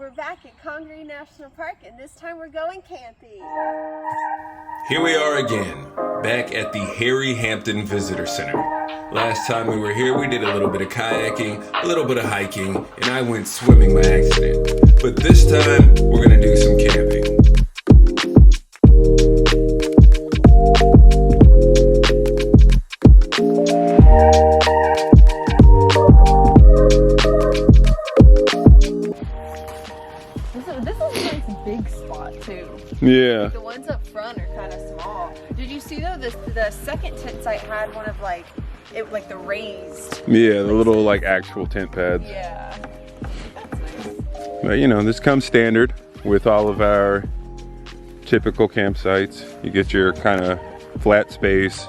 We're back at Congaree National Park, and this time we're going camping. Here we are again, back at the Harry Hampton Visitor Center. Last time we were here, we did a little bit of kayaking, a little bit of hiking, and I went swimming by accident. But this time, we're gonna do some camping. This is a nice big spot too. Yeah. The ones up front are kind of small. Did you see though, the second tent site had one of like the raised. Yeah, the little like actual tent pads. Yeah. That's nice. But you know, this comes standard with all of our typical campsites. You get your kind of flat space,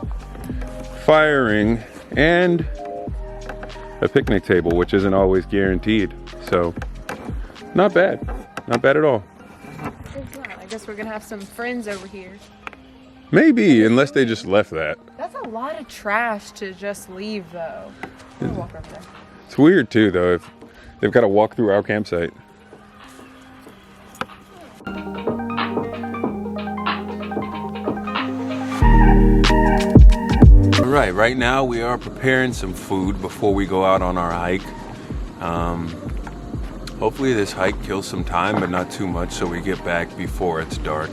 firing, and a picnic table, which isn't always guaranteed. So, not bad. Not bad at all. I guess we're gonna have some friends over here. Maybe, unless they just left that. That's a lot of trash to just leave though. I'm gonna walk over there. It's weird too though, if they've got to walk through our campsite. Alright, right now we are preparing some food before we go out on our hike. Hopefully this hike kills some time, but not too much, so we get back before it's dark.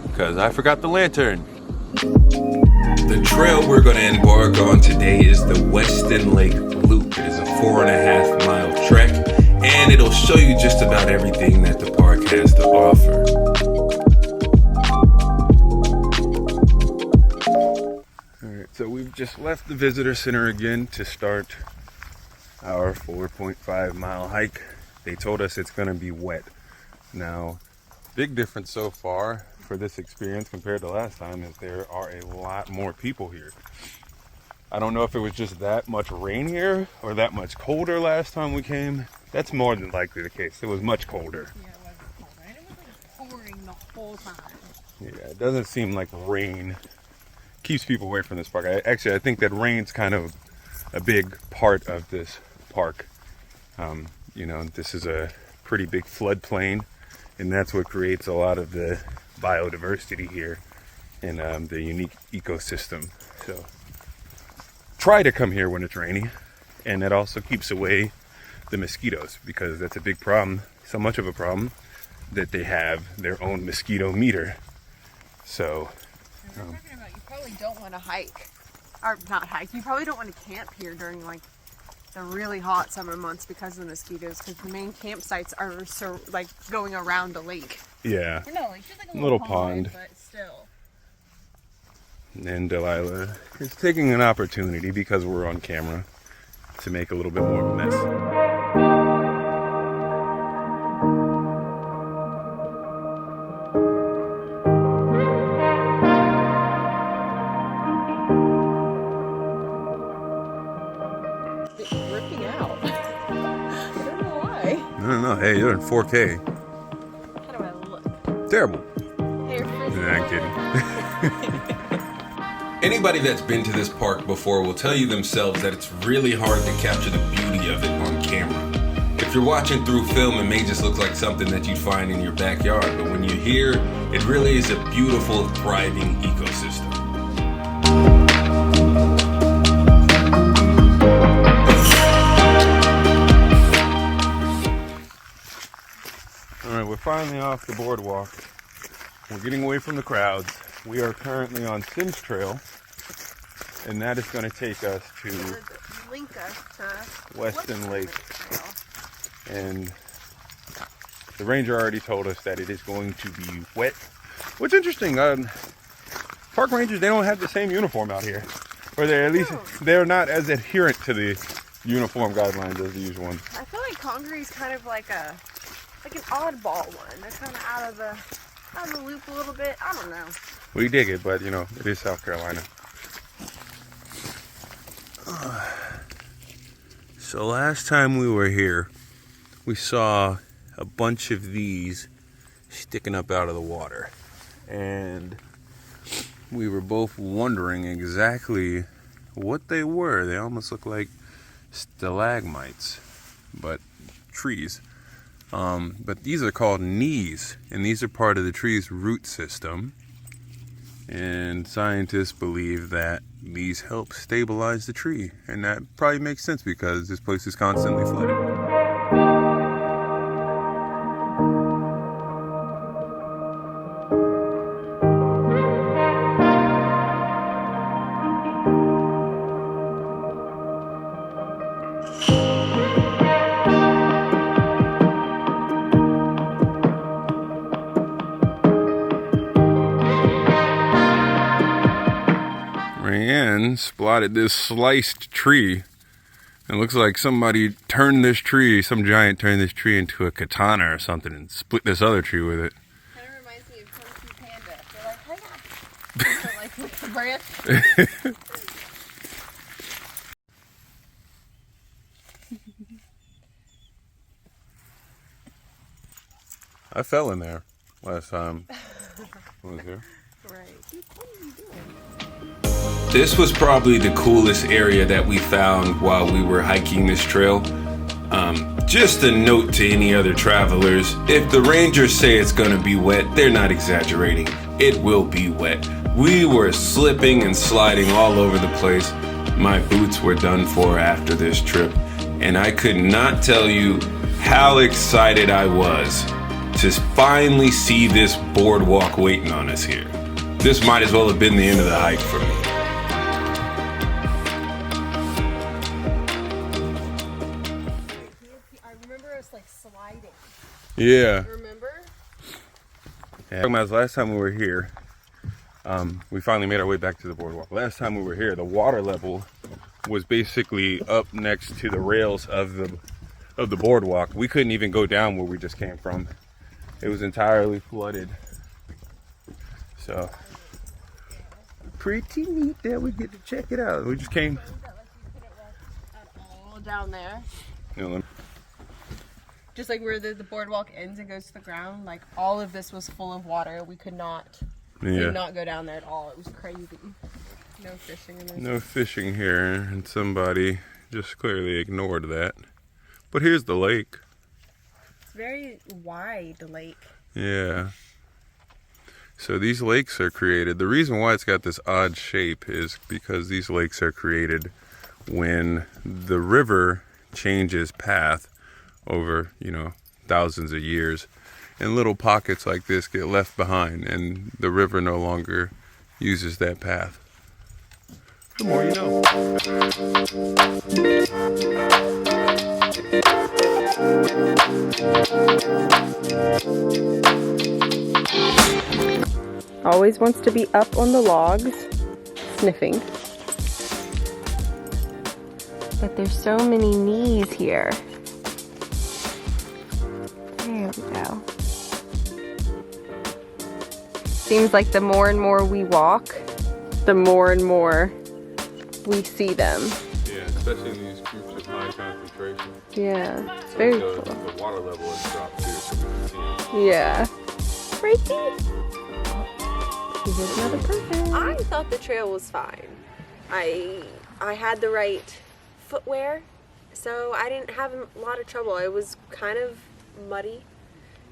Because I forgot the lantern. The trail we're going to embark on today is the Weston Lake Loop. It is a 4.5 mile trek, and it'll show you just about everything that the park has to offer. Alright, so we've just left the visitor center again to start our 4.5 mile hike. They told us it's going to be wet. Now, big difference so far for this experience compared to last time is there are a lot more people here. I don't know if it was just that much rain here or that much colder last time we came. That's more than likely the case. It was much colder. Yeah, it wasn't cold. And it was like pouring the whole time. Yeah, it doesn't seem like rain keeps people away from this park. I think that rain's kind of a big part of this park. You know, this is a pretty big floodplain, and that's what creates a lot of the biodiversity here and the unique ecosystem. So try to come here when it's rainy, and that also keeps away the mosquitoes, because that's a big problem, so much of a problem that they have their own mosquito meter. So And we're talking about, you probably don't want to hike, or not hike, you probably don't want to camp here during like the really hot summer months because of the mosquitoes, because the main campsites are like going around a lake. yeah. Or no, like just like a Little pond. but still. And Delilah is taking an opportunity, because we're on camera, to make a little bit more mess. It's ripping out. I don't know why. I don't know. Hey, you're in 4K. How do I look? Terrible. Hair frizzy. Nah, I'm kidding. Anybody that's been to this park before will tell you themselves that it's really hard to capture the beauty of it on camera. If you're watching through film, it may just look like something that you'd find in your backyard, but when you're here, it really is a beautiful, thriving ecosystem. Alright, we're finally off the boardwalk. We're getting away from the crowds. We are currently on Sims Trail, and that is going to take us to Link us to Weston Lake. And the ranger already told us that it is going to be wet. What's interesting, park rangers, they don't have the same uniform out here. Or they're at least, they're not as adherent to the uniform guidelines as the usual ones. I feel like Congaree is kind of like an oddball one. They're kind of out of the loop a little bit. I don't know. We dig it, but you know, it is South Carolina. So last time we were here, we saw a bunch of these sticking up out of the water. And we were both wondering exactly what they were. They almost look like stalagmites, but trees. But these are called knees, and these are part of the tree's root system. And scientists believe that these help stabilize the tree, and that probably makes sense because this place is constantly flooded. Rayanne spotted this sliced tree. It looks like somebody turned this tree, some giant turned this tree into a katana or something and split this other tree with it. Kind of reminds me of Kung Fu Panda. They're like, hi, like with the branch. I fell in there last time I was here. Right. What are you doing? This was probably the coolest area that we found while we were hiking this trail. Just a note to any other travelers, if the rangers say it's gonna be wet, they're not exaggerating. It will be wet. We were slipping and sliding all over the place. My boots were done for after this trip, and I could not tell you how excited I was to finally see this boardwalk waiting on us here. This might as well have been the end of the hike for me. I remember us like sliding. Yeah. Remember? Yeah. Last time we were here, we finally made our way back to the boardwalk. Last time we were here, the water level was basically up next to the rails of the boardwalk. We couldn't even go down where we just came from. It was entirely flooded. So pretty neat that we get to check it out. We just came. All down there. You know, Just like where the boardwalk ends and goes to the ground, like all of this was full of water. We could not go down there at all. It was crazy. No fishing in this. no fishing here, and somebody just clearly ignored that. But here's the lake. It's very wide lake. Yeah. So these lakes are created. The reason why it's got this odd shape is because these lakes are created when the river changes path over, thousands of years. And little pockets like this get left behind, and the river no longer uses that path. The more you know. Always wants to be up on the logs, sniffing. But there's so many knees here. There we go. Seems like the more and more we walk, the more and more we see them. Yeah, especially in these groups of high concentration. Yeah, it's very cool. The water level has dropped too, so we can see it. Yeah. Frankie! Here's another person. I thought the trail was fine. I had the right footwear, so I didn't have a lot of trouble. It was kind of muddy.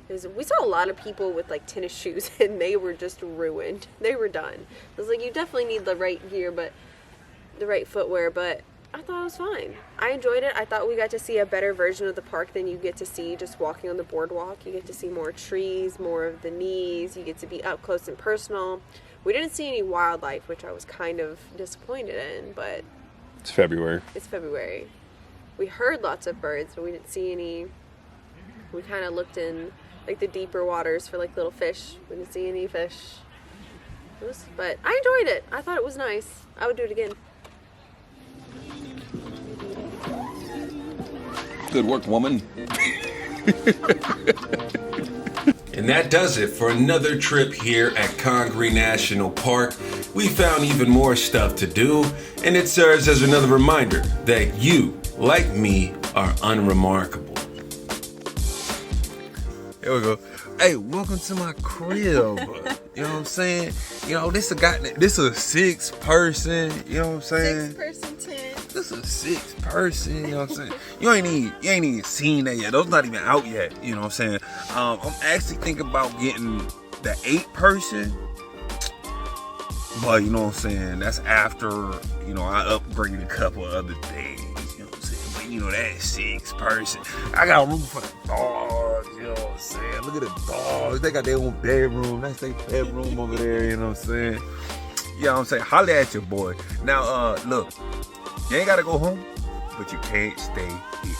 We saw a lot of people with like tennis shoes and they were just ruined. They were done. I was like, you definitely need the right gear, but the right footwear, but I thought it was fine. I enjoyed it. I thought we got to see a better version of the park than you get to see just walking on the boardwalk. You get to see more trees, more of the knees. You get to be up close and personal. We didn't see any wildlife, which I was kind of disappointed in, but It's February. it's February. We heard lots of birds, but we didn't see any. We kind of looked in like the deeper waters for like little fish. We didn't see any fish. But I enjoyed it. I thought it was nice. I would do it again. Good work, woman. And that does it for another trip here at Congaree National Park. We found even more stuff to do, and it serves as another reminder that you, like me, are unremarkable. Here we go. Hey, welcome to my crib. You know what I'm saying? This a 6 person, you know what I'm saying? 6 person tent. This what's a 6 person? You know what I'm saying? You ain't even seen that yet. Those not even out yet. You know what I'm saying? I'm actually thinking about getting the 8 person. But you know what I'm saying? That's after, you know, I upgraded a couple of other things. You know what I'm saying? But you know, that 6 person. I got room for the dogs. You know what I'm saying? Look at the dogs. They got their own bedroom. That's their bedroom over there. You know what I'm saying? You know what I'm saying? Holla at your boy. Now, look, you ain't gotta go home, but you can't stay here.